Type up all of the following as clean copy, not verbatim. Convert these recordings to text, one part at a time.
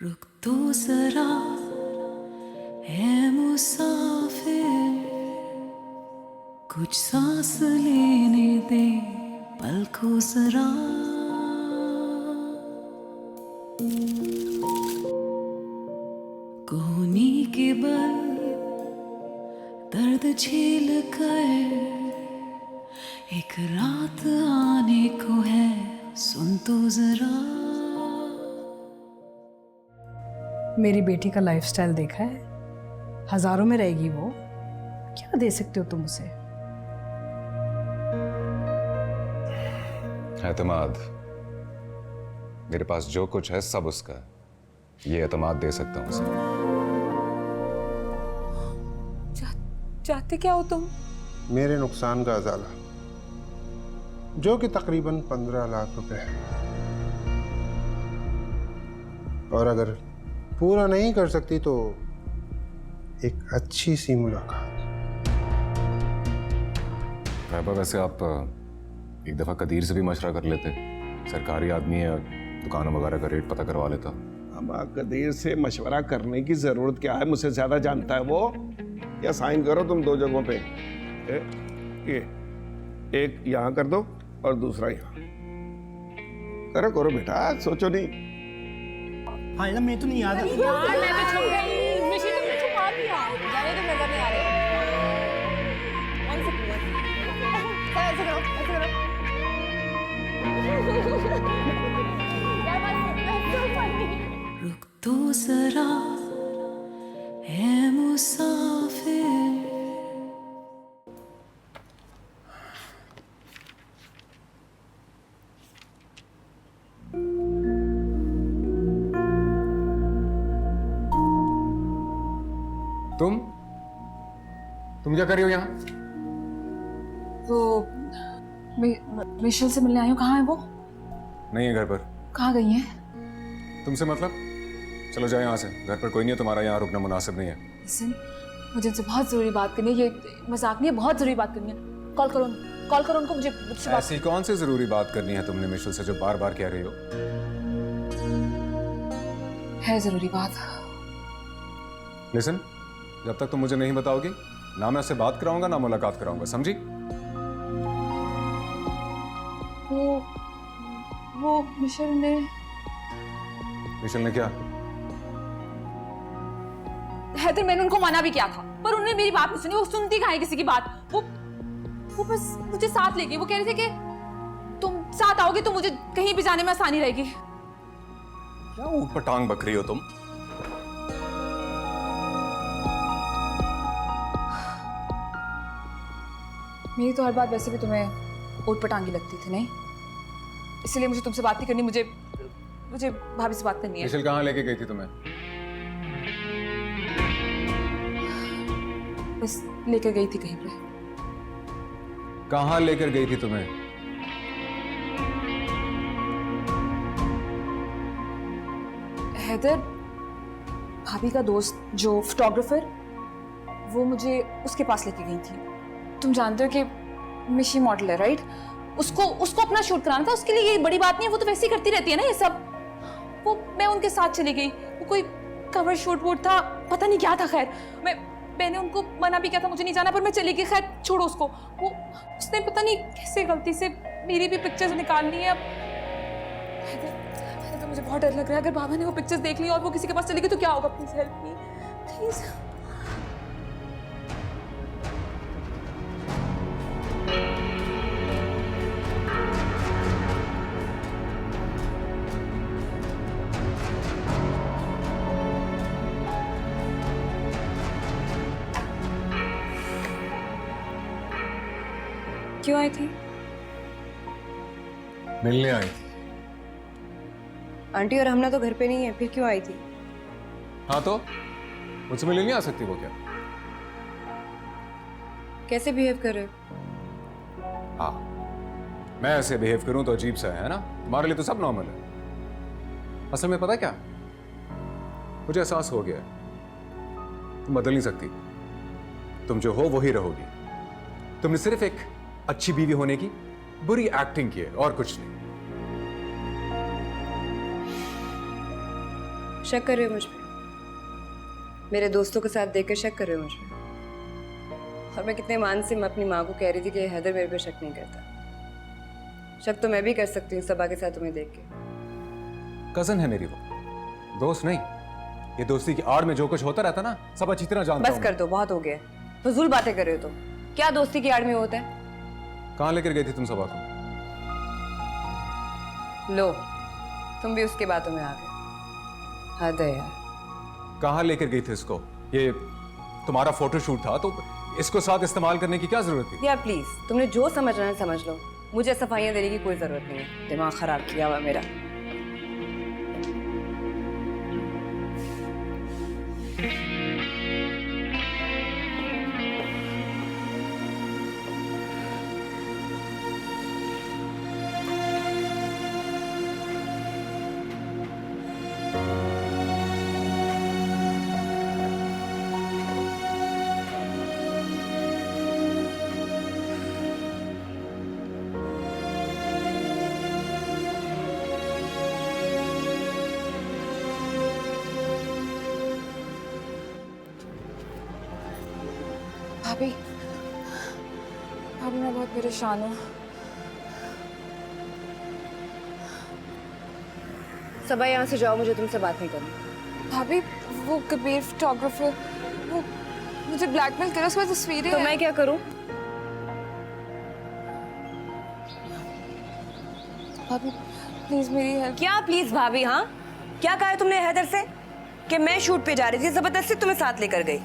रुक तो जरा है मुसाफिर, कुछ सांस लेने दे पल को जरा। कोहनी के बल दर्द झेल कर एक रात आने को है, सुन तो जरा। मेरी बेटी का लाइफस्टाइल देखा है, हजारों में रहेगी वो। क्या दे सकते हो तुम उसे? एतमाद। मेरे पास जो कुछ है सब उसका है, ये एतमाद दे सकता हूं उसे। चाहते क्या हो तुम? मेरे नुकसान का अजाला, जो कि तकरीबन 15 लाख रुपए है, और अगर पूरा नहीं कर सकती तो एक अच्छी सी मुलाकात। वैभव, वैसे आप एक दफा कदीर से भी मशवरा कर लेते। सरकारी आदमी है, दुकानों वगैरह का रेट पता करवा लेता। अब कदीर से मशवरा करने की जरूरत क्या है? मुझसे ज्यादा जानता है वो। या साइन करो तुम दो जगहों पे, ये एक यहाँ कर दो और दूसरा यहाँ। करो करो बेटा, सोचो नहीं। हाँ यार, मैं तो नहीं याद। यार मैं भी छुप गई। मिशी तुमने छुपा दिया। जाने तो नजर नहीं आ रहे। One second. ऐसे करो, ऐसे करो। यार मैं so funny. रुक तो जरा है मुसाफिर। तुम क्या कर रही हो यहाँ? तो मिशेल से मिलने आई हूँ। कहाँ है वो? नहीं है घर पर। कहाँ गई है? तुमसे मतलब? चलो जाओ यहाँ से, घर पर कोई नहीं है, तुम्हारा यहाँ रुकना मुनासिब नहीं है। Listen, मुझे उनसे बहुत जरूरी बात करनी है। ये मजाक नहीं है, बहुत जरूरी बात करनी है। कॉल करो उनको। मुझसे बात। ऐसी कौन सी जरूरी बात करनी है तुमने मिशेल से जो बार बार कह रही हो? है जरूरी बात। लिसन, जब तक तुम मुझे नहीं बताओगी, ना मैं उससे बात कराऊंगा ना मुलाकात कराऊंगा, समझी? वो मिशेल ने क्या? हैदर, मैंने उनको मना भी किया था, पर उन्होंने मेरी बात नहीं सुनी। वो सुनती कहाँ है किसी की बात? वो बस मुझे साथ ले गई। वो कह रहे थे कि तुम साथ आओगे तो मुझे कहीं भी जाने में आसानी रहेगी। क्या ऊट पर टांग बक रही हो तुम? मेरी तो हर बात वैसे भी तुम्हें ऊट पटांगी लगती थी, नहीं? इसलिए मुझे तुमसे बात नहीं करनी। मुझे भाभी से बात करनी है। मिशेल कहाँ लेके गई थी तुम्हें? बस लेकर गई थी कहीं पे। कहाँ लेकर गई थी तुम्हें? हैदर, भाभी का दोस्त जो फोटोग्राफर, वो मुझे उसके पास लेके गई थी। तुम जानते हो कि मिशी मॉडल है, राइट? उसको अपना शूट कराना था। उसके लिए ये बड़ी बात नहीं है, वो तो वैसे ही करती रहती है ना ये सब। मैं उनके साथ चली गई। वो कोई कवर शूट वूट था, पता नहीं क्या था। खैर मैंने उनको मना भी किया था, मुझे नहीं जाना, पर मैं चली गई। खैर छोड़ो उसको। उसने पता नहीं कैसे गलती से मेरी भी पिक्चर्स निकाल ली है। अब मुझे बहुत डर लग रहा है। अगर बाबा ने वो पिक्चर्स देख ली और वो किसी के पास चली गई तो क्या होगा? Please help me, please. क्यों आई थी? मिलने आई थी। आंटी और हमना तो घर पे नहीं है, फिर क्यों आई थी? हाँ तो मुझसे मिलने नहीं आ सकती वो क्या? कैसे बिहेव कर रहे हो? हाँ, मैं ऐसे बिहेव करूं तो अजीब सा है ना? तुम्हारे लिए तो सब नॉर्मल है। असल में पता क्या, मुझे एहसास हो गया, तुम बदल नहीं सकती। तुम जो हो वही रहोगी। तुमने सिर्फ एक अच्छी बीवी होने की बुरी एक्टिंग की है और कुछ नहीं। शक कर रहे हो मुझ पे? मेरे दोस्तों के साथ देखकर शक कर रहे हो मुझ पे? और मैं कितने मान से मैं अपनी माँ को कह रही थी कि हैदर मेरे पे शक नहीं करता। शक तो मैं भी कर सकती हूँ सबा के साथ तुम्हें देख के। कजन है मेरी वो, दोस्त नहीं। ये दोस्ती की आड़ में जो कुछ होता रहता ना, सब अच्छी तरह जानता बस हूं कर दो, बहुत हो गया। फजूल बातें कर रहे हो तुम। क्या दोस्ती की आड़ में होता है? कहाँ लेकर गई थी तुम सबा को? लो, तुम भी उसकी बातों में आ गए। हद है यार। कहाँ लेकर गई थी इसको? ये तुम्हारा फोटोशूट था तो इसको साथ इस्तेमाल करने की क्या जरूरत थी? यार प्लीज, तुमने जो समझना है समझ लो। मुझे सफाइयाँ देने की कोई जरूरत नहीं है। दिमाग खराब किया हुआ मेरा। भाभी, भाभी मैं बहुत परेशान हूँ। सबा यहाँ से जाओ, मुझे तुमसे बात नहीं करनी। भाभी, वो कबीर फोटोग्राफर वो मुझे ब्लैकमेल कर रहा है, उसकी तस्वीरें तो हैं। मैं क्या करूँ? भाभी प्लीज मेरी हेल्प। क्या प्लीज भाभी? हाँ, क्या कहा है तुमने हैदर से कि मैं शूट पे जा रही थी, जबरदस्ती तुम्हें साथ लेकर गई?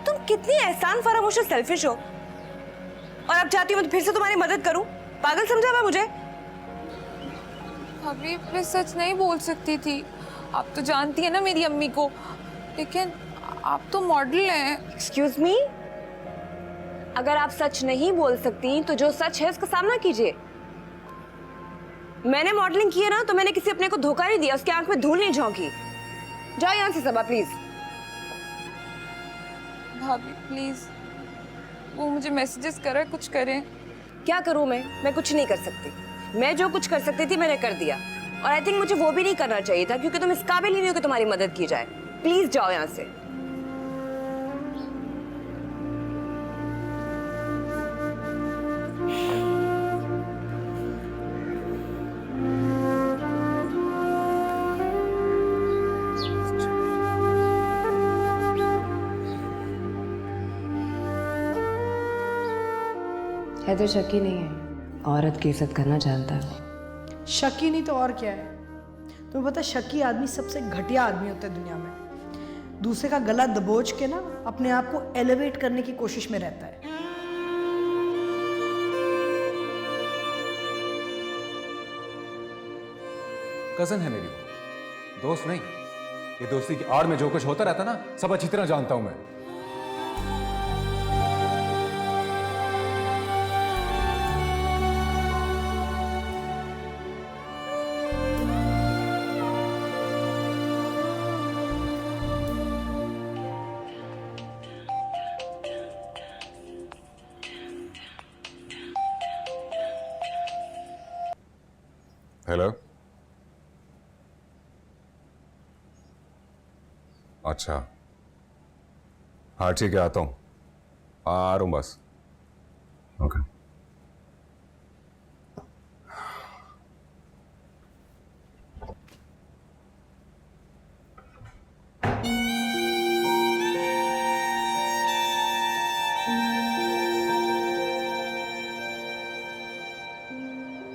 तुम कितनी एहसान फरामोश और सेल्फिश हो। और अब चाहती हूँ मैं फिर से तुम्हारी मदद करूं? पागल समझा हुआ मुझे? भाभी मैं सच नहीं बोल सकती थी। आप तो जानती है ना मेरी अम्मी को, लेकिन आप तो मॉडल हैं। एक्सक्यूज मी, अगर आप सच नहीं बोल सकती तो जो सच है उसका सामना कीजिए। मैंने मॉडलिंग की है ना, तो मैंने किसी अपने को धोखा नहीं दिया, उसके आंख में धूल नहीं झोंकी। जाओ यहाँ से सबा प्लीज। भाभी प्लीज, वो मुझे मैसेजेस कर रहा है, कुछ करें। क्या करूं मैं कुछ नहीं कर सकती। मैं जो कुछ कर सकती थी मैंने कर दिया, और आई थिंक मुझे वो भी नहीं करना चाहिए था, क्योंकि तुम इस काबिल ही नहीं हो कि तुम्हारी मदद की जाए। प्लीज जाओ यहाँ से। हैदर शकी नहीं है, औरत की इज्जत करना जानता है। शकी नहीं तो और क्या है? तुम्हें पता है, शकी आदमी सबसे घटिया आदमी होता है दुनिया में। दूसरे का गला दबोच के ना अपने आप को एलिवेट करने की कोशिश में रहता है। कजन है मेरी वो, दोस्त नहीं। ये दोस्ती की आड़ में जो कुछ होता रहता ना, सब अच्छी तरह जानता हूं मैं। हेलो। अच्छा, हाँ ठीक है, आता हूँ। आ रहा हूँ बस। ओके।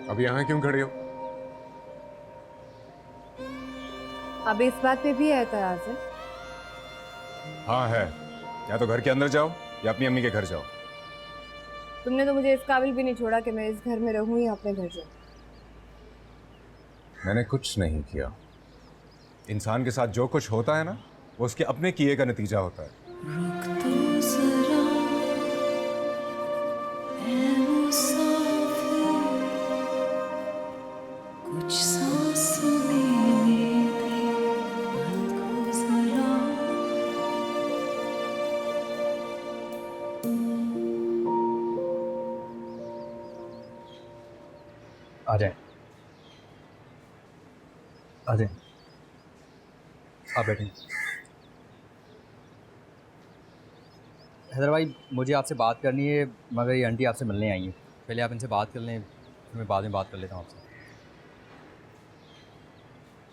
अब यहाँ क्यों खड़े हो? अब इस बात पे भी है एतराज है? हाँ है। या तो घर के अंदर जाओ या अपनी अम्मी के घर जाओ। तुमने तो मुझे इस काबिल भी नहीं छोड़ा कि मैं इस घर में रहूं या अपने घर जाऊं। मैंने कुछ नहीं किया। इंसान के साथ जो कुछ होता है ना, वो उसके अपने किए का नतीजा होता है। रुक तो जरा ऐ मुसाफिर, कुछ सांस लेने दे पल को जरा। आ जाए, आ जाए। आप बैठें। हैदर भाई, मुझे आपसे बात करनी है, मगर ये आंटी आपसे मिलने आई हैं। पहले आप इनसे बात कर लें, फिर मैं बाद में बात कर लेता हूँ आपसे।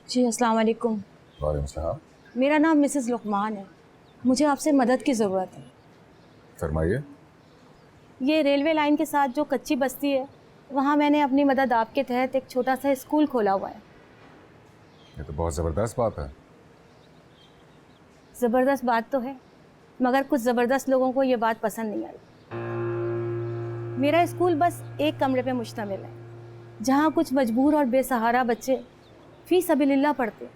जी अस्सलाम वालेकुम। वालेकुम सलाम। मेरा नाम मिसेस लुकमान है। मुझे आपसे मदद की ज़रूरत है। फरमाइए। ये रेलवे लाइन के साथ जो कच्ची बस्ती है, वहाँ मैंने अपनी मदद आपके तहत एक छोटा सा स्कूल खोला हुआ है। ये तो बहुत ज़बरदस्त बात है। ज़बरदस्त बात तो है, मगर कुछ ज़बरदस्त लोगों को ये बात पसंद नहीं आई। मेरा स्कूल बस एक कमरे पे मुश्तमिल है, जहाँ कुछ मजबूर और बेसहारा बच्चे फी सबीलिल्लाह पढ़ते।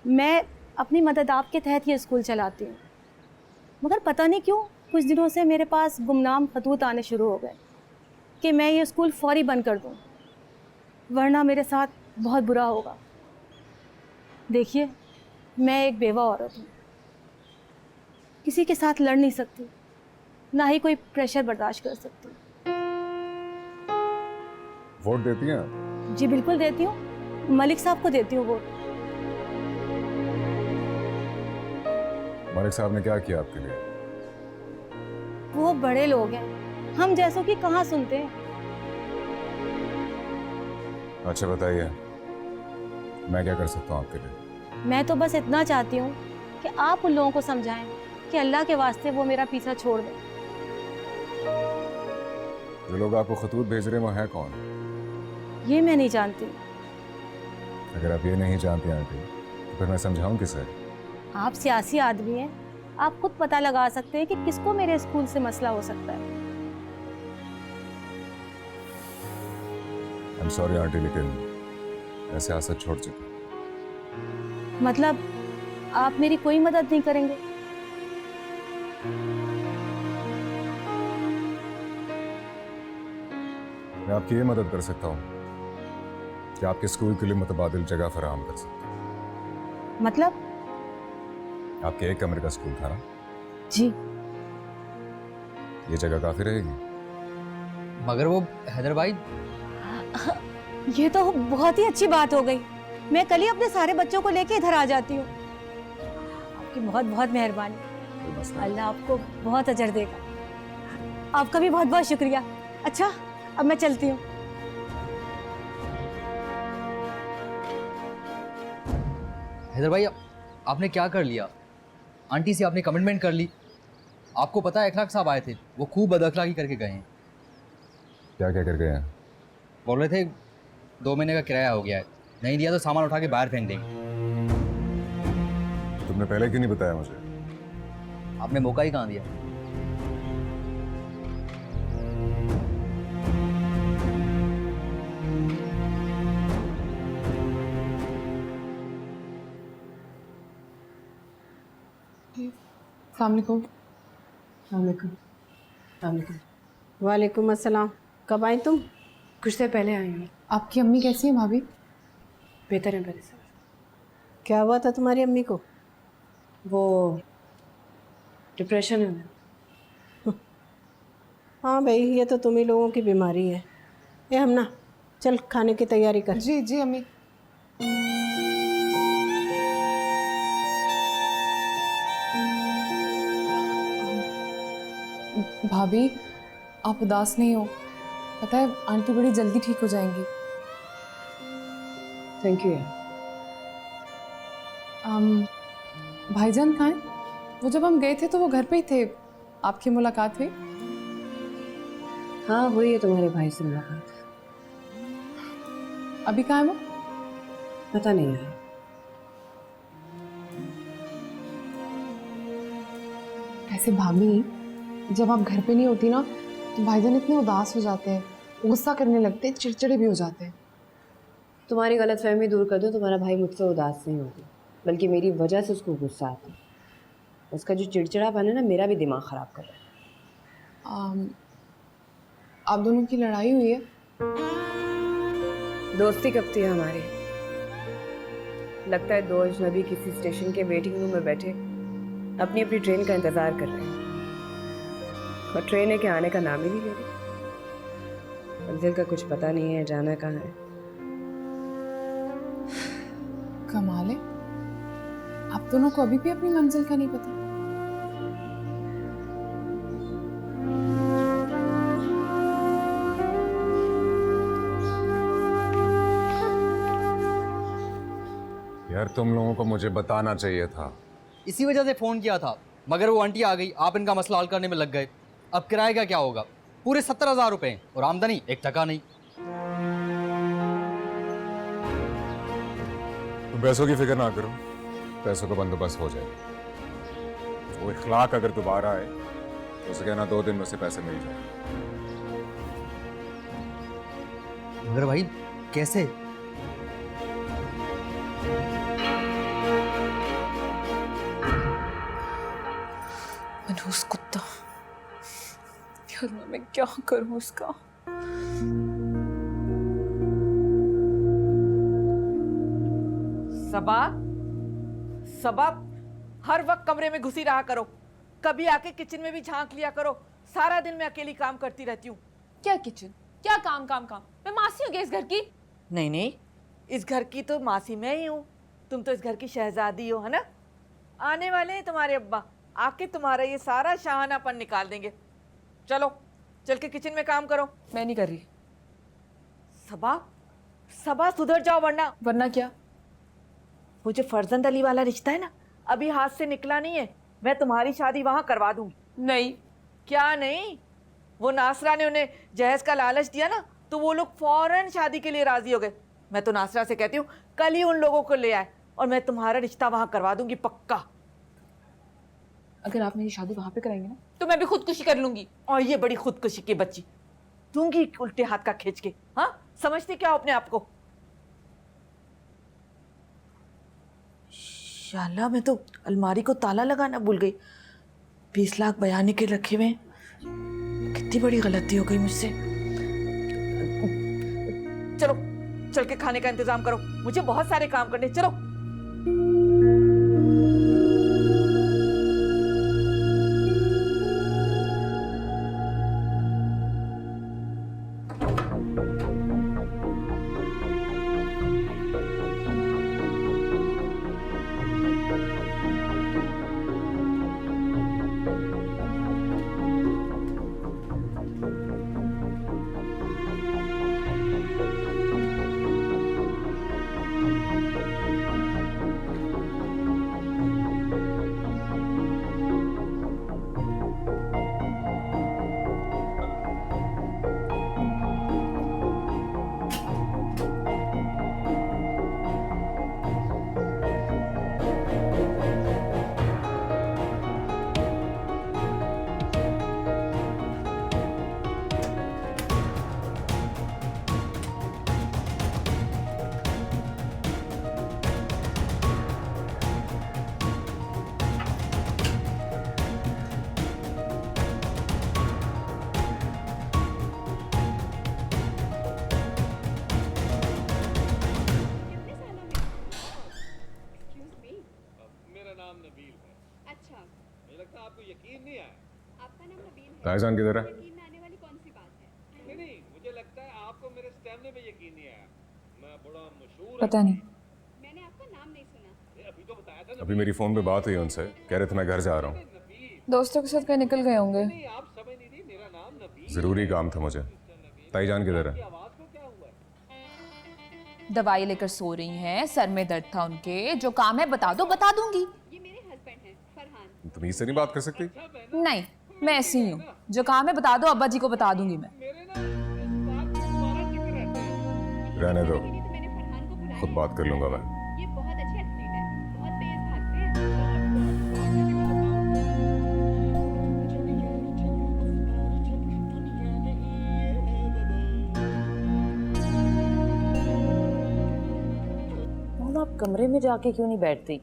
मैं अपनी मदद आपके तहत ये स्कूल चलाती हूँ, मगर पता नहीं क्यों कुछ दिनों से मेरे पास गुमनाम खतूत आने शुरू हो गए कि मैं ये स्कूल फौरी बंद कर दूँ, वरना मेरे साथ बहुत बुरा होगा। देखिए, मैं एक बेवा औरत हूँ, किसी के साथ लड़ नहीं सकती, ना ही कोई प्रेशर बर्दाश्त कर सकती। वोट देती हैं आप? जी बिल्कुल देती हूँ, मलिक साहब को देती हूँ वोट। मलिक साहब ने क्या किया आपके लिए? वो बड़े लोग हैं, हम जैसों की कहाँ सुनते हैं। अच्छा बताइए, मैं क्या कर सकता हूँ आपके लिए? मैं तो बस इतना चाहती हूँ कि आप उन लोगों को समझाएं कि अल्लाह के वास्ते वो मेरा पीछा छोड़ दें। जो लोग आपको खतूत भेज रहे हैं वो हैं कौन? ये मैं नहीं जानती। अगर आप ये नहीं जानते आंटी, तो फिर मैं समझाऊं किसे? आप सियासी आदमी हैं, आप खुद पता लगा सकते हैं कि किसको मेरे स्कूल से मसला हो सकता है। I'm sorry आंटी, लेकिन मैं सियासत छोड़ चुका। मतलब आप मेरी कोई मदद नहीं करेंगे? मैं आपकी ये मदद कर सकता हूँ कि आपके स्कूल के लिए मुतबादिल जगह फराहम कर सकता हूँ। मतलब? आपके एक कमरे का स्कूल था ना? जी। ये जगह काफी रहेगी। मगर वो हैदर भाई, ये तो बहुत ही अच्छी बात हो गई। मैं कल ही अपने सारे बच्चों को लेके इधर आ जाती हूँ। आपकी बहुत बहुत मेहरबानी। कोई मसला नहीं। अल्लाह आपको बहुत अजर देगा। आपका भी बहुत बहुत शुक्रिया। अच्छा, अब मैं चलती हूँ। हैदर भाई, आपने क्या कर लिया? आंटी से आपने कमिटमेंट कर ली। आपको पता है अखलाक साहब आए थे, वो खूब बदअखलाकी करके गए हैं। क्या क्या कर गए हैं? बोल रहे थे 2 महीने का किराया हो गया है, नहीं दिया तो सामान उठा के बाहर फेंक देंगे। तुमने पहले क्यों नहीं बताया मुझे? आपने मौका ही कहाँ दिया? वालेकुम अस्सलाम। कब आई तुम? कुछ देर पहले आई हूँ। आपकी अम्मी कैसी है भाभी? बेहतर है पहले से। क्या हुआ था तुम्हारी अम्मी को? वो डिप्रेशन है। हाँ भाई, ये तो तुम ही लोगों की बीमारी है। ए हमना, चल खाने की तैयारी कर। जी जी अम्मी। भाभी, आप उदास नहीं हो, पता है आंटी बड़ी जल्दी ठीक हो जाएंगी। Thank you. भाईजान कहाँ हैं? वो जब हम गए थे तो वो घर पे ही थे। आपकी मुलाकात हुई? हाँ हुई है तुम्हारे भाई से मुलाकात। अभी कहाँ है वो? पता नहीं है। ऐसे भाभी, जब आप घर पे नहीं होती ना तो भाईजान इतने उदास हो जाते हैं, गुस्सा करने लगते हैं, चिड़चिड़े भी हो जाते हैं। तुम्हारी गलतफहमी दूर कर दो, तुम्हारा भाई मुझसे उदास नहीं होता, बल्कि मेरी वजह से उसको गुस्सा आता है। उसका जो चिड़चिड़ापन है ना, मेरा भी दिमाग ख़राब कर रहा है। आप दोनों की लड़ाई हुई है? दोस्ती कब थी हमारी? लगता है 2 अजनबी किसी स्टेशन के वेटिंग रूम में बैठे अपनी अपनी ट्रेन का इंतज़ार कर रहे हैं, और ट्रेन है के आने का नाम ही नहीं ले रही। मंजिल का कुछ पता नहीं है, जाना कहाँ है। कमाल है, आप दोनों को अभी भी अपनी मंजिल का नहीं पता? यार तुम लोगों को मुझे बताना चाहिए था। इसी वजह से फ़ोन किया था, मगर वो आंटी आ गई, आप इनका मसला हल करने में लग गए। अब किराए का क्या होगा? पूरे 70,000 रुपए और आमदनी 1 टका नहीं। तुम पैसों की फिक्र ना करो, पैसों का बंदोबस्त हो जाएगा। वो इखलाक अगर दोबारा आए तो उसे कहना 2 दिन में उसे पैसे मिल जाए। मगर भाई कैसे? मनहूस कुत्ता, यार मैं क्या करूं उसका? सबा, सबा, हर वक्त कमरे में घुसी रहा करो, कभी आके किचन में भी झांक लिया करो। सारा दिन मैं अकेली काम करती रहती हूँ। क्या किचन? क्या काम काम काम? मैं मासी हूँ क्या इस घर की? नहीं नहीं, इस घर की तो मासी मैं ही हूँ। तुम तो इस घर की शहजादी हो, है ना? आने वाले हैं तुम्हारे अब्बा, आके तुम्हारा ये सारा शाहानापन निकाल देंगे। चलो चल के किचन में काम करो। मैं नहीं कर रही। सबा, सबा सुधर जाओ, वरना क्या? वो जो फरजंद अली वाला रिश्ता है ना, अभी हाथ से निकला नहीं है। मैं तुम्हारी शादी वहां करवा दूंगी। नहीं। क्या नहीं? वो नासरा ने उन्हें जहेज का लालच दिया ना, तो वो लोग फौरन शादी के लिए राजी हो गए। मैं तो नासरा से कहती हूँ कल ही उन लोगों को ले आए और मैं तुम्हारा रिश्ता वहां करवा दूंगी, पक्का। अगर आप मेरी शादी वहां पे कराएंगे ना, तो मैं भी खुदकुशी कर लूंगी। और ये बड़ी खुदकुशी की बच्ची, दूंगी उल्टे हाथ का खींच के। हाँ, समझते क्या हो अपने आप को? शाला, मैं तो अलमारी को ताला लगाना भूल गई। 20 लाख बयाने के रखे हुए। कितनी बड़ी गलती हो गई मुझसे। चलो चल के खाने का इंतजाम करो, मुझे बहुत सारे काम करने। चलो। ताईजान किधर है? मुझे लगता है आपको मेरे स्टैमिना पे यकीन नहीं आया। मैं बड़ा मशहूर। पता नहीं, मैंने आपका नाम नहीं सुना। अभी तो बताया था। अभी मेरी फोन पे बात हुई उनसे, कह रहे थे मैं घर जा रहा हूँ। दोस्तों के साथ कहीं निकल गए होंगे। जरूरी काम था मुझे। ताईजान किधर है? दवाई लेकर सो रही हैं, सर में दर्द था उनके। जो काम है बता दो, बता दूंगी। ये मेरे हस्बैंड हैं, फरहान। तुम इससे नहीं बात कर सकती? नहीं, मैं ऐसी ही हूँ। जो काम है बता दो, अब्बा जी को बता दूंगी मैं। रहने दो, खुद बात कर लूंगा मैं। ये बहुत अच्छे एथलीट हैं, बहुत तेज भागते हैं। आप कमरे में जाके क्यों नहीं बैठती?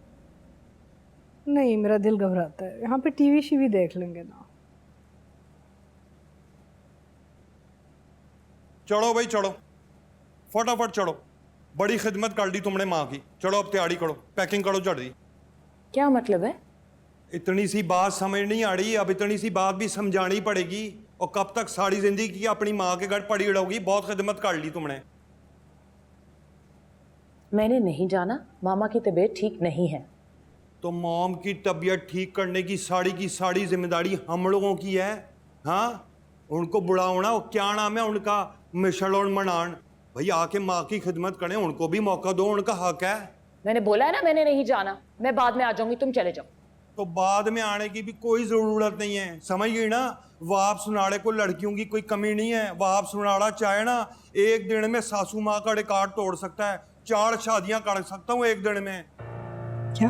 नहीं, मेरा दिल घबराता है। यहाँ पे टीवी शीवी देख लेंगे ना। चढ़ो भाई चढ़ो, फटाफट चढ़ो। बड़ी खिदमत कर दी तुमने माँ की। चलो अब तैयारी करो, पैकिंग करो जल्दी। क्या मतलब है? इतनी सी बात समझ नहीं आ रही, अब इतनी सी बात भी समझानी पड़ेगी। और कब तक सारी जिंदगी अपनी माँ के घर पड़ी रहोगी? बहुत खिदमत कर ली तुमने। मैंने नहीं जाना, मामा की तबीयत ठीक नहीं है। तो मॉम की तबीयत ठीक करने की सारी जिम्मेदारी हम लोगों की है। हाँ, उनको बुलाओना, क्या नाम है उनका, मिशल और मनान, भाई आके माँ की खिदमत करें, उनको भी मौका दो, उनका हक है। मैंने बोला है ना, मैंने नहीं जाना, मैं बाद में आ जाऊंगी, तुम चले जाओ। तो बाद में आने की भी कोई जरूरत नहीं है, समझ गई ना। वाप सुनाड़े को लड़कियों की कोई कमी नहीं है। वाप सुनाड़ा चाहे ना एक दिन में सासू माँ का रिकॉर्ड तोड़ सकता है, 4 शादियां कर सकता हूँ एक दिन में। क्या?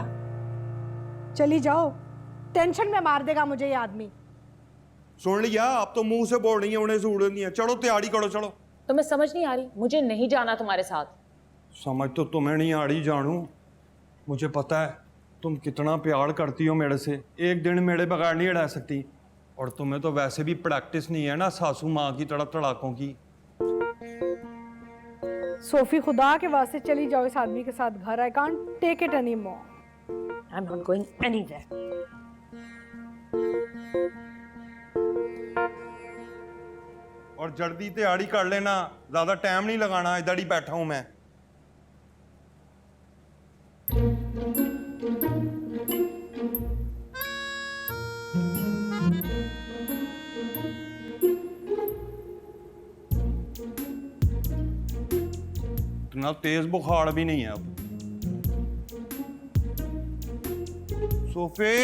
चली जाओ, टेंशन में मार देगा मुझे ये आदमी। सुन लिया, अब तो मुंह से बोल रही है, उन्हें जरूरत नहीं है। चलो तैयारी करो, चलो। तुम्हें समझ नहीं आ रही, मुझे नहीं जाना तुम्हारे साथ। समझ तो तुम्हें नहीं आ रही जानू, मुझे पता है तुम कितना प्यार करती हो मेरे से, एक दिन मेरे बगैर नहीं रह सकती। और तुम्हें तो वैसे भी प्रैक्टिस नहीं है ना सासू माँ की तरह तड़ाकों की। सोफी, खुदा के वास्ते चली जाओ इस आदमी के साथ घर। I can't take it any more. I am not going anywhere. और जल्दी तैयारी कर लेना, ज्यादा टाइम नहीं लगाना, इधर ही बैठा हूं मैं। इतना तेज बुखार भी नहीं है अब। सोफे,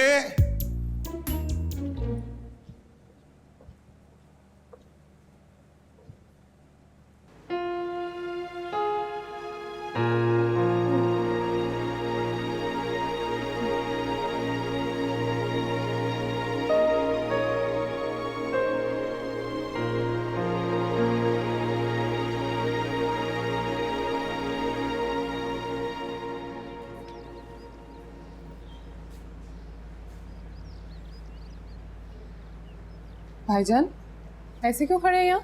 भाईजान ऐसे क्यों खड़े हैं यहाँ?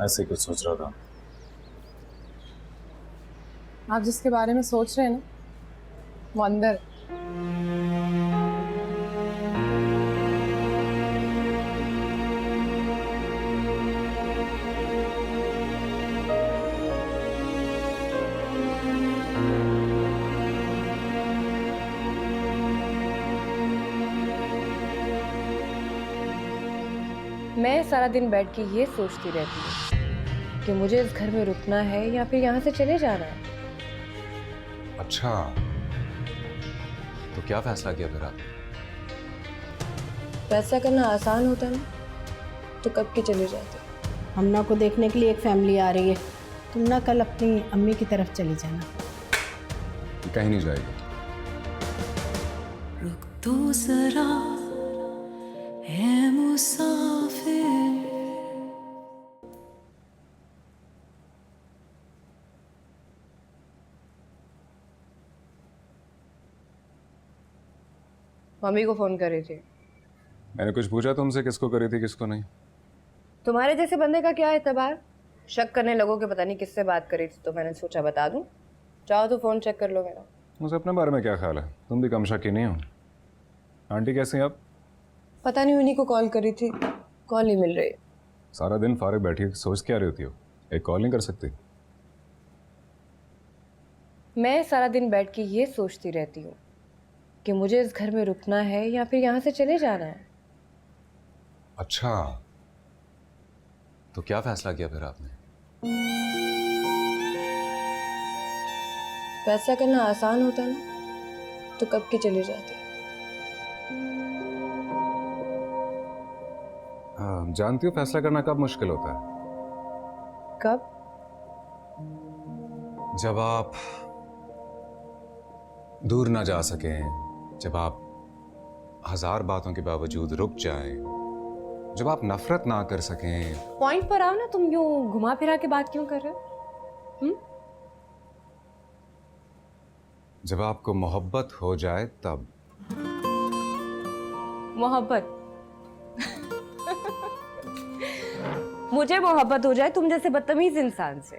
ऐसे कुछ सोच रहा था। आप जिसके बारे में सोच रहे हैं ना, वो अंदर। मैं सारा दिन बैठ के ये सोचती रहती हूँ कि मुझे इस घर में रुकना है या फिर यहाँ से चले जाना है। अच्छा, तो क्या फैसला किया फिर आप? फैसला करना आसान होता ना तो कब के चले जाते। हमना को देखने के लिए एक फैमिली आ रही है, तुम ना कल अपनी अम्मी की तरफ चली जाना। कहीं नहीं जाएगी। रुक तो जरा है मुसाफिर। मम्मी को फोन कर रही थी। मैंने कुछ पूछा तुमसे, किसको करी थी किसको नहीं? तुम्हारे जैसे बंदे का क्या एतबार, शक करने लगो कि पता नहीं किससे बात करी थी, तो मैंने सोचा बता दूं। चाहो तो फोन चेक कर लो मेरा। मुझे अपने बारे में क्या ख्याल है? तुम भी कम शक ही नहीं हो। आंटी कैसी हैं अब? पता नहीं, उन्हीं को कॉल करी थी, कॉल नहीं मिल रही। सारा दिन फारिग बैठी सोच क्या रही होती हो? एक कॉल नहीं कर सकती? मैं सारा दिन बैठ के ये सोचती रहती हूँ कि मुझे इस घर में रुकना है या फिर यहाँ से चले जाना है। अच्छा, तो क्या फैसला किया फिर आपने? फैसला करना आसान होता ना तो कब के चले जाते। जानती हो फैसला करना कब मुश्किल होता है? कब? जब आप दूर ना जा सकें, जब आप 1000 बातों के बावजूद रुक जाएं, जब आप नफरत ना कर सकें। पॉइंट पर आओ ना, तुम यूं घुमा फिरा के बात क्यों कर रहे हो? जब आपको मोहब्बत हो जाए तब। मोहब्बत? मुझे मोहब्बत हो जाए तुम जैसे बदतमीज इंसान से?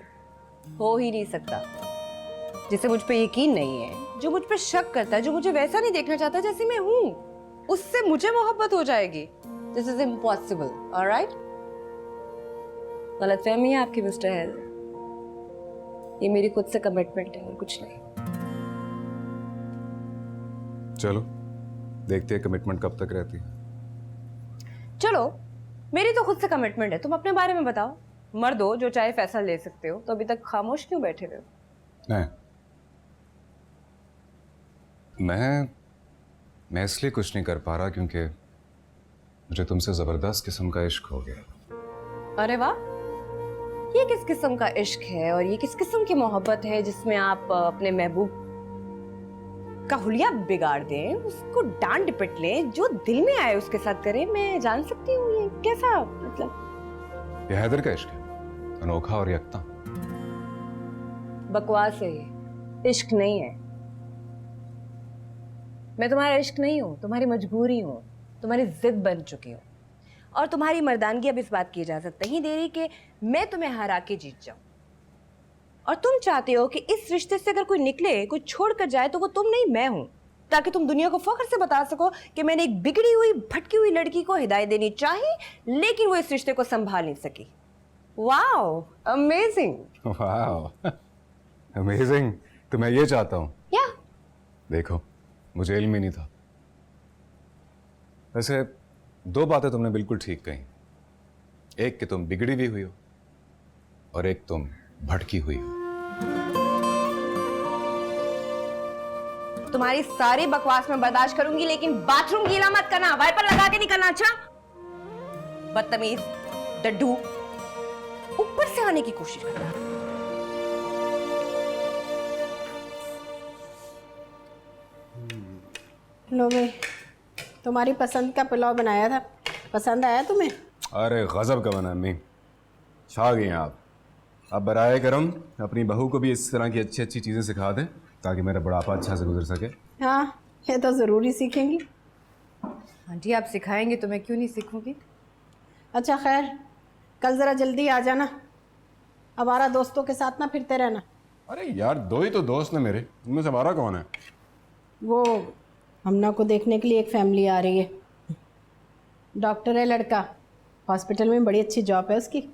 हो ही नहीं सकता। जिसे मुझ पे यकीन नहीं है, जो मुझ पे शक करता है, जो मुझे वैसा नहीं देखना चाहता जैसे मैं हूं, उससे मुझे मोहब्बत हो जाएगी? This is impossible. ऑलराइट? गलतफहमी है आपकी मिस्टर हैदर। ये मेरी खुद से कमिटमेंट है और कुछ नहीं। चलो देखते हैं कमिटमेंट कब तक रहती है। चलो, मेरी तो खुद से कमिटमेंट है, तुम अपने बारे में बताओ। मर्द हो जो चाहे फैसला ले सकते हो, तो अभी तक खामोश क्यों बैठे हुए हो? नहीं, मैं इसलिए कुछ नहीं कर पा रहा क्योंकि मुझे तुमसे जबरदस्त किस्म का इश्क हो गया। अरे वाह, ये किस किस्म का इश्क है और ये किस किस्म की मोहब्बत है जिसमें आप अपने महबूब का हुलिया बिगाड़ दें, उसको डांट डिपट लें, जो दिल में आए उसके साथ करें? मैं जान सकती हूँ ये कैसा, मतलब? ये हैदर का इश्क है, अनोखा और यकता। बकवास है ये, इश्क नहीं है। मैं तुम्हारा इश्क नहीं हूँ, तुम्हारी मजबूरी हूँ, तुम्हारी जिद बन चुकी हूँ। और तुम्हारी मर्दानगी अब इस बात की इजाजत नहीं दे रही कि मैं तुम्हें हरा के जीत जाऊं। और तुम चाहते हो कि इस रिश्ते से अगर कोई निकले, कोई छोड़ कर जाए, तो वो तुम नहीं मैं हूं, ताकि तुम दुनिया को फख्र से बता सको कि मैंने एक बिगड़ी हुई भटकी हुई लड़की को हिदायत देनी चाही, लेकिन वो इस रिश्ते को संभाल नहीं सकी। Wow, amazing. Wow, amazing. तो मैं ये चाहता हूँ। या देखो, मुझे इल्म ही नहीं था। वैसे 2 बातें तुमने बिल्कुल ठीक कही। एक कि तुम बिगड़ी भी हुई हो और एक तुम भटकी हुई हो। तुम्हारी सारी बकवास में बर्दाश्त करूंगी, लेकिन बाथरूम गीला मत करना, वाइपर लगा के नहीं करना। अच्छा, बदतमीज, डड्डू, ऊपर से आने की कोशिश करना। लो भाई, तुम्हारी पसंद का पुलाव बनाया था, पसंद आया तुम्हें? अरे गजब का बना अम्मी, छा गई हैं आप। अब बराए करम अपनी बहू को भी इस तरह की अच्छी अच्छी चीज़ें सिखा दें ताकि मेरा बुढ़ापा अच्छा से गुजर सके। हाँ, ये तो ज़रूरी सीखेंगी। आंटी, आप सिखाएंगे तो मैं क्यों नहीं सीखूंगी? अच्छा खैर, कल ज़रा जल्दी आ जाना, हमारा दोस्तों के साथ ना फिरते रहना। अरे यार, 2 ही तो दोस्त ने मेरे, उनमें से हमारा कौन है? वो हमना को देखने के लिए एक फैमिली आ रही है। डॉक्टर है लड़का, हॉस्पिटल में बड़ी अच्छी जॉब है उसकी।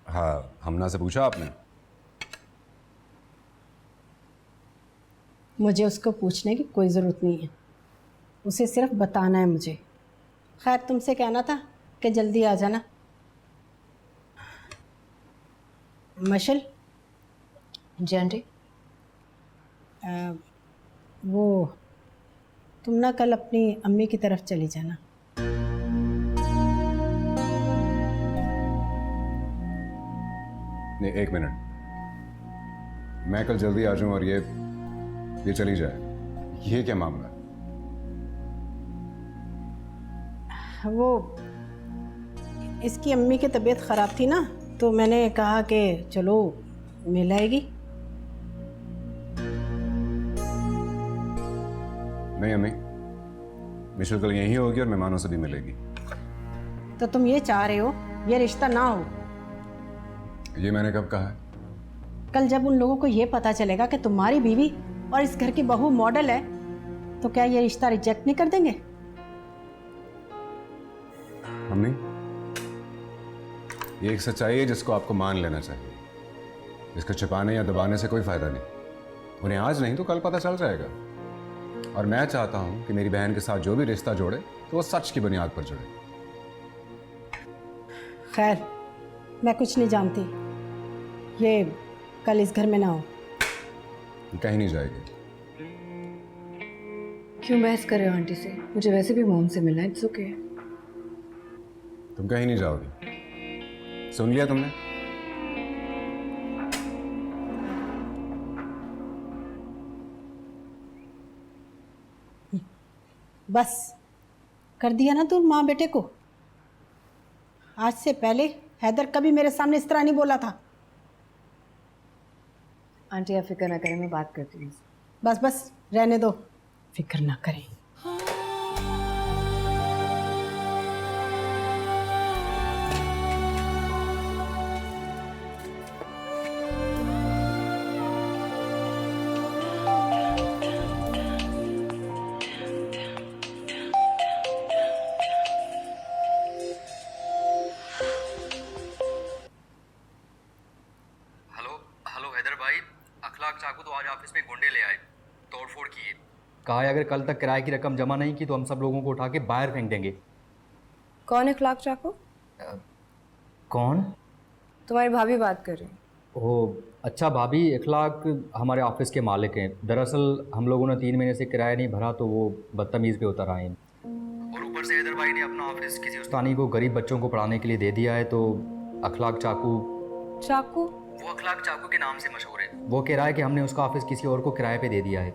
हाँ, हमना से पूछा आपने? मुझे उसको पूछने की कोई ज़रूरत नहीं है, उसे सिर्फ बताना है मुझे। खैर, तुमसे कहना था कि जल्दी आ जाना। मशल। जी आंटी। वो तुम ना कल अपनी अम्मी की तरफ चली जाना। नहीं, 1 मिनट। मैं कल जल्दी आ जाऊं और ये चली जाए, ये क्या मामला है? वो इसकी अम्मी की तबीयत ख़राब थी ना, तो मैंने कहा कि चलो मिल आएगी। नहीं अम्मी, मिशेल कल यहीं होगी और मेहमानों से भी मिलेगी। तो तुम ये चाह रहे हो ये रिश्ता ना हो? ये मैंने कब कहा है? कल जब उन लोगों को ये पता चलेगा कि तुम्हारी बीवी और इस घर की बहू मॉडल है, तो क्या ये रिश्ता रिजेक्ट नहीं कर देंगे? अम्मी, ये एक सच्चाई है जिसको आपको मान लेना चाहिए। इसको छिपाने या दबाने से कोई फायदा नहीं। उन्हें आज नहीं तो कल पता चल जाएगा। और मैं चाहता हूं कि मेरी बहन के साथ जो भी रिश्ता जोड़े तो वो सच की बुनियाद पर जुड़े। खैर, मैं कुछ नहीं जानती, ये कल इस घर में ना हो। कहीं नहीं जाएगी। क्यों बहस कर रहे हो आंटी से? मुझे वैसे भी मोम से मिलना है, इट्स ओके। तुम कहीं नहीं जाओगी, सुन लिया तुमने? बस कर दिया ना तू माँ बेटे को। आज से पहले हैदर कभी मेरे सामने इस तरह नहीं बोला था। आंटी आप फिक्र ना करें, मैं बात करती हूँ। बस बस रहने दो, फिक्र ना करें। ऑफिस में गुंडे ले आए, तोड़फोड़ किए। कहा है अगर कल तक किराए की रकम जमा नहीं की तो हम सब लोगों को उठा के बाहर फेंक देंगे। कौन है इखलाक चाकू? कौन? तुम्हारी भाभी बात कर रही है। ओह अच्छा, भाभी इखलाक हमारे ऑफिस के मालिक हैं। दरअसल हम लोगों ने 3 महीने से किराया नहीं भरा तो वो बदतमीज़ पे उतर आए हैं। और ऊपर से हैदर भाई ने अपना ऑफिस किसी उस्तानी को गरीब बच्चों को पढ़ाने के लिए दे दिया है, तो अखलाक चाकू वो अखलाक चाकू के नाम से मशहूर है। वो कह रहा है कि हमने उसका ऑफिस किसी और को किराए पे दे दिया है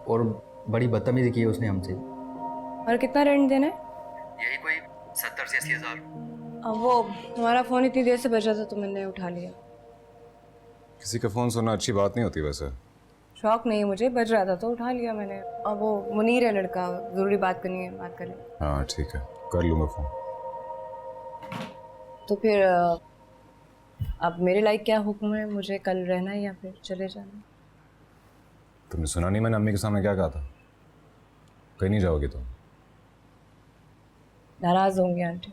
और बड़ी बदतमीज़ी की है उसने हमसे। और कितना रेंट देना है? यही कोई 70 से 80 हज़ार। अब वो तुम्हारा फोन इतनी देर से बजा था तो मैंने उठा लिया। किसी का फ़ोन सुनना अच्छी बात नहीं होती वैसे। शौक नहीं मुझे, बज रहा था तो उठा लिया मैंने। अब वो मुनीर है लड़का, ज़रूरी बात करनी है, बात करें। हाँ ठीक है, कर लूँगा फ़ोन। तो फिर अब मेरे लाइक क्या हुक्म है, मुझे कल रहना है या फिर चले जाना? तुमने सुना नहीं मैंने अम्मी के सामने क्या कहा था? कहीं नहीं जाओगी तुम? नाराज होंगे आंटी।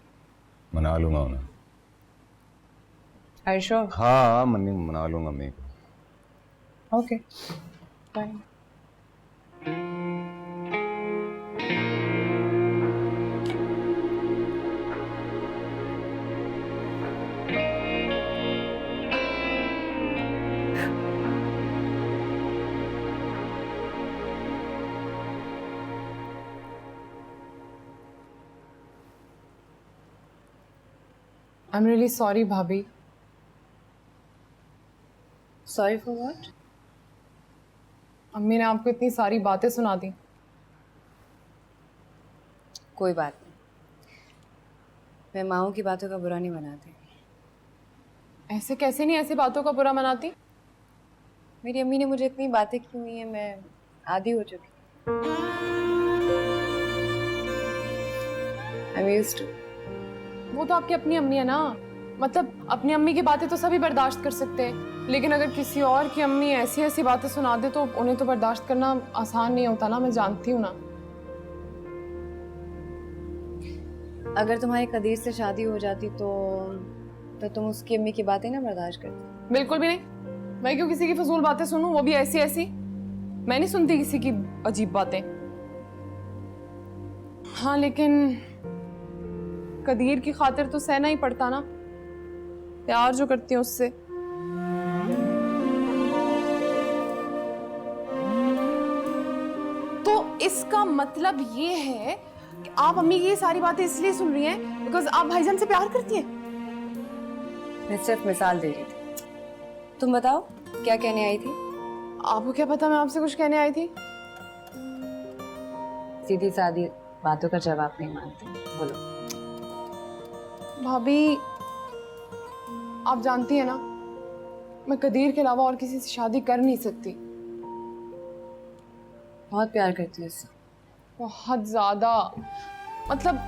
मना लूँगा उन्हें। Are you sure? हाँ मना लूँगा अम्मी को। Okay bye. I'm really sorry भाभी। Sorry for what? अम्मी ने आपको इतनी सारी बातें सुना दी। कोई बात नहीं, मैं माँओं की बातों का बुरा नहीं मनाती। ऐसे कैसे नहीं ऐसी बातों का बुरा मनाती? मेरी अम्मी ने मुझे इतनी बातें की हुई हैं, मैं आदी हो चुकी। I'm used to। वो तो आपकी अपनी अम्मी है ना, मतलब अपनी अम्मी की बातें तो सभी बर्दाश्त कर सकते हैं, लेकिन अगर किसी और की अम्मी ऐसी ऐसी बातें सुना दे तो उन्हें तो बर्दाश्त करना आसान नहीं होता ना, मैं जानती हूँ ना। अगर तुम्हारी कदीर से शादी हो जाती तो तुम उसकी अम्मी की बातें ना बर्दाश्त करती? बिल्कुल भी नहीं। मैं क्यों किसी की फजूल बातें सुनूं, वो भी ऐसी ऐसी? मैं नहीं सुनती किसी की अजीब बातें। हाँ लेकिन कदीर की खातिर तो सहना ही पड़ता ना, प्यार जो करती हूँ उससे। तो इसका मतलब ये है कि आप अम्मी की ये सारी बातें इसलिए सुन रही हैं बिकॉज आप भाईजान से प्यार करती हैं? मैं सिर्फ मिसाल दे रही थी। तुम बताओ क्या कहने आई थी? आपको क्या पता मैं आपसे कुछ कहने आई थी? सीधी सादी बातों का जवाब नहीं मानती, बोलो। भाभी आप जानती हैं ना, मैं कदीर के अलावा और किसी से शादी कर नहीं सकती। बहुत प्यार करती हूँ उससे। बहुत ज्यादा, मतलब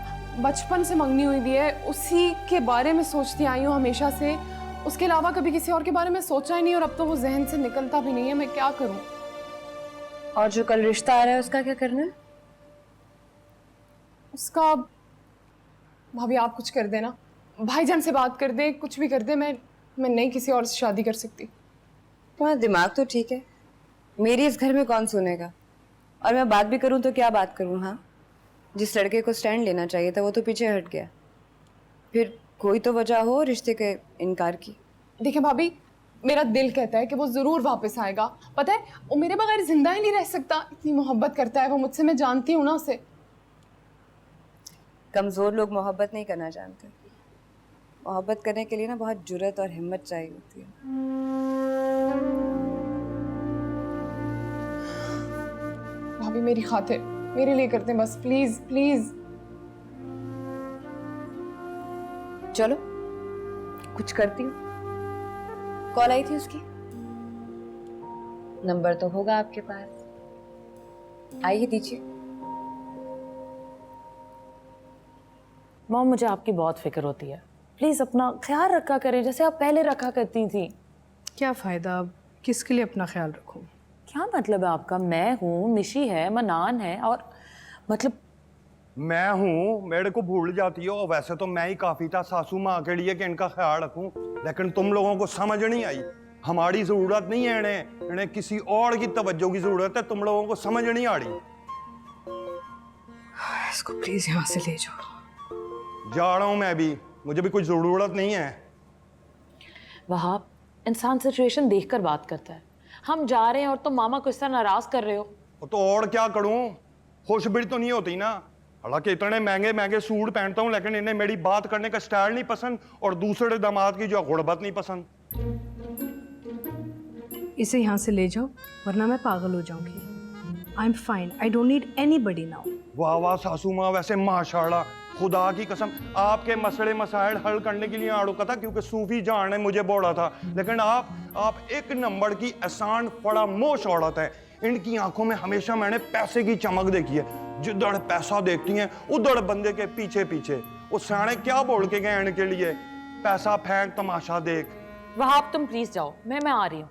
बचपन से मंगनी हुई भी है, उसी के बारे में सोचती आई हूँ हमेशा से। उसके अलावा कभी किसी और के बारे में सोचा ही नहीं, और अब तो वो जहन से निकलता भी नहीं है। मैं क्या करूँ? और जो कल रिश्ता आ रहा है उसका क्या करना है? उसका भाभी आप कुछ कर देना, भाईजान से बात कर दे, कुछ भी कर दे। मैं नहीं किसी और से शादी कर सकती। तुम्हारा दिमाग तो ठीक है, मेरी इस घर में कौन सुनेगा? और मैं बात भी करूं तो क्या बात करूं? हाँ, जिस लड़के को स्टैंड लेना चाहिए था वो तो पीछे हट गया। फिर कोई तो वजह हो रिश्ते के इनकार की। देखिए भाभी, मेरा दिल कहता है कि वो जरूर वापस आएगा। पता है वो मेरे बगैर जिंदा ही नहीं रह सकता, इतनी मोहब्बत करता है वो मुझसे, मैं जानती हूँ ना उसे। कमजोर लोग मोहब्बत नहीं करना जानते। मोहब्बत करने के लिए ना बहुत जुर्रत और हिम्मत चाहिए होती है। भाभी मेरी खातिर मेरे लिए करते हैं बस, प्लीज प्लीज। चलो कुछ करती हूँ। कॉल आई थी उसकी, नंबर तो होगा आपके पास, आई ही दीजिए। मॉम मुझे आपकी बहुत फिक्र होती है, प्लीज अपना ख्याल रखा करें जैसे आप पहले रखा करती थी। क्या फायदा, अब किसके लिए अपना ख्याल रखूं? क्या मतलब है आपका? मैं हूँ, निशी है, मनान है, और मतलब मैं हूँ, मेरे को भूल जाती हो। वैसे तो मैं ही काफी था सासू माँ के लिए कि इनका ख्याल रखूं, लेकिन तुम लोगों को समझ नहीं आई। हमारी जरूरत नहीं है इन्हें, इन्हें किसी और की तवज्जो की जरूरत है। तुम लोगों को समझ नहीं आ रही। इसको प्लीज यहाँ से ले जाओ। जा रहा हूं मैं भी, मुझे भी कोई जरूरत नहीं है। वहाब, इंसान सिचुएशन देखकर बात करता है। हम जा रहे हैं और तुम मामा को इस तरह नाराज कर रहे हो। तो और क्या करूं, खुश भी तो नहीं होती ना। हालांकि इतने महंगे महंगे सूट पहनता हूं, लेकिन इन्हें मेरी बात करने का स्टाइल नहीं पसंद और दूसरे दामाद की जो गुड़बत नहीं पसंद। इसे यहाँ से ले जाओ वरना मैं पागल हो जाऊंगी। I am fine, I don't need anybody now. वाह वाह सासू माँ, वैसे माशाल्लाह, खुदा की कसम आपके मसले मसाइल हल करने के लिए आ रुका था, क्योंकि सूफी जान ने मुझे बोला था। लेकिन आप एक नंबर की एहसान फरामोश औरत है। इनकी आंखों में हमेशा मैंने पैसे की चमक देखी है। जिधर पैसा देखती हैं उधर बंदे के पीछे पीछे। वो साने क्या बोल के गए इनके लिए, पैसा फेंक तमाशा देख। वहाब तुम प्लीज जाओ, मैं आ रही हूँ।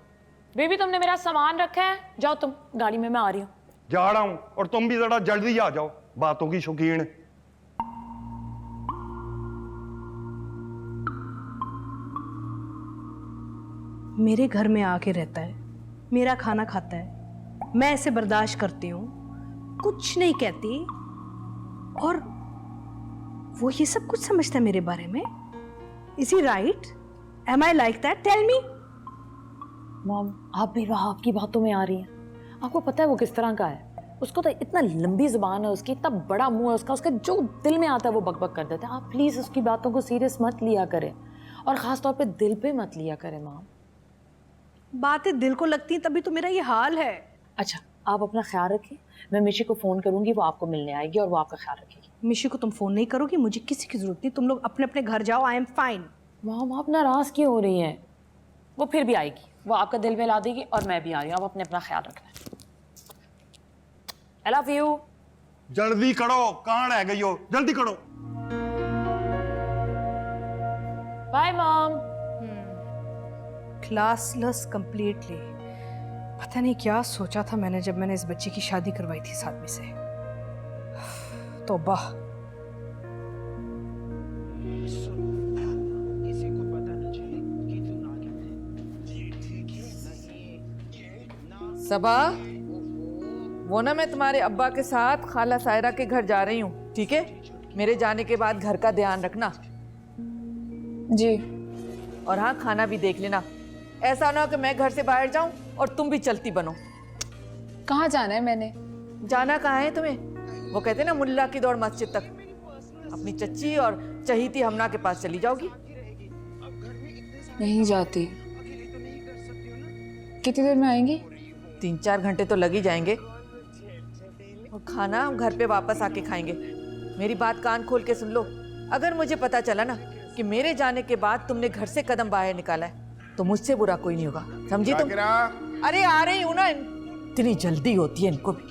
बेबी तुमने मेरा सामान रखा है, जाओ तुम गाड़ी में, मैं आ रही हूँ। जा रहा हूं और तुम भी जरा जल्दी आ जाओ, बातों की शौकीन। मेरे घर में आके रहता है, मेरा खाना खाता है, मैं इसे बर्दाश्त करती हूँ, कुछ नहीं कहती, और वो ये सब कुछ समझता है मेरे बारे में। Is he right? Am I like that? Tell me. Mom, आप भी वहाब की बातों में आ रही हैं। आपको पता है वो किस तरह का है? उसको तो इतना लंबी जुबान है उसकी, इतना बड़ा मुंह है उसका जो दिल में आता है वो बकबक कर देता है। आप प्लीज उसकी बातों को सीरियस मत लिया करें, और खास तौर पे दिल पे मत लिया करें। मॉम, बातें दिल को लगती हैं तभी तो मेरा ये हाल है। अच्छा, आप अपना ख्याल रखिए। मैं मिशी को फ़ोन करूंगी, वो आपको मिलने आएगी और वो आपका ख्याल रखेगी। मिशी को तुम फ़ोन नहीं करोगी? मुझे किसी की ज़रूरत नहीं, तुम लोग अपने अपने घर जाओ। I am fine. मॉम, आप नाराज़ क्यों हो रही हैं? वो फिर भी आएगी, वो आपका दिल बहला देगी, और मैं भी आ रही हूँ। आप अपने अपना ख्याल रखना। I love you. जल्दी करो, कहाँ रह गई हो? जल्दी करो। Bye mom. Classless completely. पता नहीं क्या सोचा था मैंने जब मैंने इस बच्ची की शादी करवाई थी इस आदमी से। तौबा। सबा, वो ना मैं तुम्हारे अब्बा के साथ खाला सायरा के घर जा रही हूँ, ठीक है? मेरे जाने के बाद घर का ध्यान रखना। जी। और हाँ, खाना भी देख लेना। ऐसा ना हो कि मैं घर से बाहर जाऊं और तुम भी चलती बनो। कहाँ जाना है? मैंने जाना कहाँ है तुम्हें? वो कहते ना, मुल्ला की दौड़ मस्जिद तक। अपनी चच्ची और चहीती हमना के पास चली जाओगी। नहीं जाती। कितनी देर में आएंगी? 3-4 घंटे तो लग ही जाएंगे। और खाना हम घर पे वापस आके खाएंगे। मेरी बात कान खोल के सुन लो। अगर मुझे पता चला ना कि मेरे जाने के बाद तुमने घर से कदम बाहर निकाला है, तो मुझसे बुरा कोई नहीं होगा, समझी तुम? अरे आ रही हूं ना, इतनी जल्दी होती है इनको भी।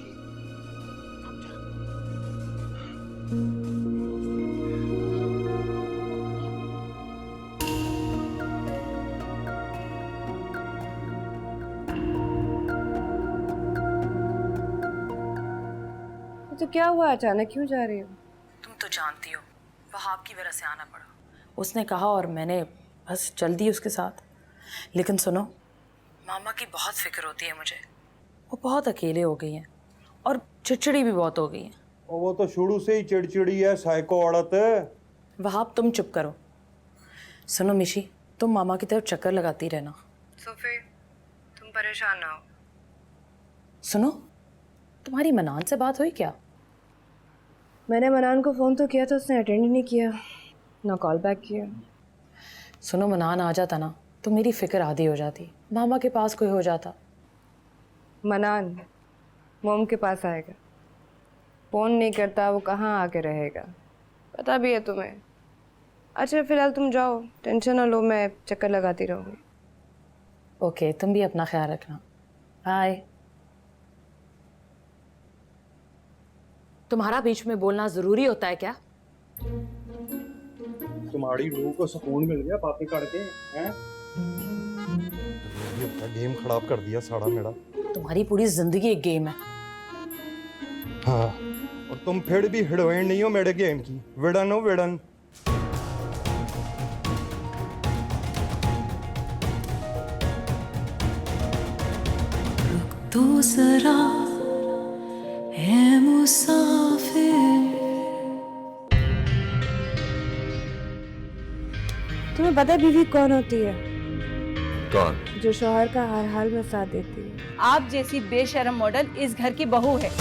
तो क्या हुआ, अचानक क्यों जा रही हो? तुम तो जानती हो, वहाब की वजह से आना पड़ा। उसने कहा और मैंने बस चल दी उसके साथ। लेकिन सुनो, मामा की बहुत फिक्र होती है मुझे। वो बहुत अकेले हो गई हैं और चिड़चिड़ी भी बहुत हो गई हैं। और वो तो शुरू से ही चिड़चिड़ी है, साइको औरत। वहाब तुम चुप करो। सुनो मिशी, तुम मामा की तरफ चक्कर लगाती रहना। सोफे, तुम परेशान ना हो। सुनो, तुम्हारी मनान से बात हुई क्या? मैंने मनान को फ़ोन तो किया था, उसने अटेंड ही नहीं किया, ना कॉल बैक किया। सुनो, मनान आ जाता ना तो मेरी फिक्र आधी हो जाती, मामा के पास कोई हो जाता। मनान मोम के पास आएगा, फ़ोन नहीं करता, वो कहाँ आके रहेगा, पता भी है तुम्हें। अच्छा फिलहाल तुम जाओ, टेंशन ना लो, मैं चक्कर लगाती रहूँगी। ओके, तुम भी अपना ख्याल रखना। बाय। तुम्हारा बीच में बोलना जरूरी होता है क्या? तुम्हारी रूह को सुकून मिल गया बातें करके, हैं? ये गेम खराब कर दिया सारा मेरा। तुम्हारी पूरी जिंदगी एक गेम है। हाँ, और तुम फिर भी हीरोइन नहीं हो मेरे गेम की, विलन हो विलन। तो जरा है मुसाफिर। तुम्हें पता है बीवी कौन होती है? कौन? जो शौहर का हर हाल में साथ देती है। आप जैसी बेशर्म मॉडल इस घर की बहू है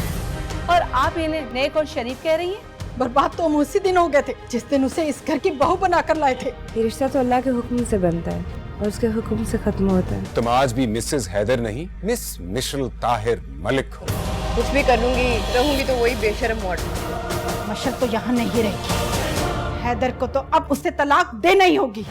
और आप इन्हें नेक और शरीफ कह रही हैं? बर्बाद तो हम उसी दिन हो गए थे जिस दिन उसे इस घर की बहू बनाकर लाए थे। ये रिश्ता तो अल्लाह के हुक्म से बनता है और उसके हुक्म से खत्म होता है। तुम आज भी मिसेस हैदर नहीं, मिस मिशेल ताहिर मलिक हो। कुछ भी कर लूंगी, रहूंगी तो वही बेशर्म मॉडल। मशल तो यहाँ नहीं रहेगी। हैदर को तो अब उससे तलाक देना ही होगी।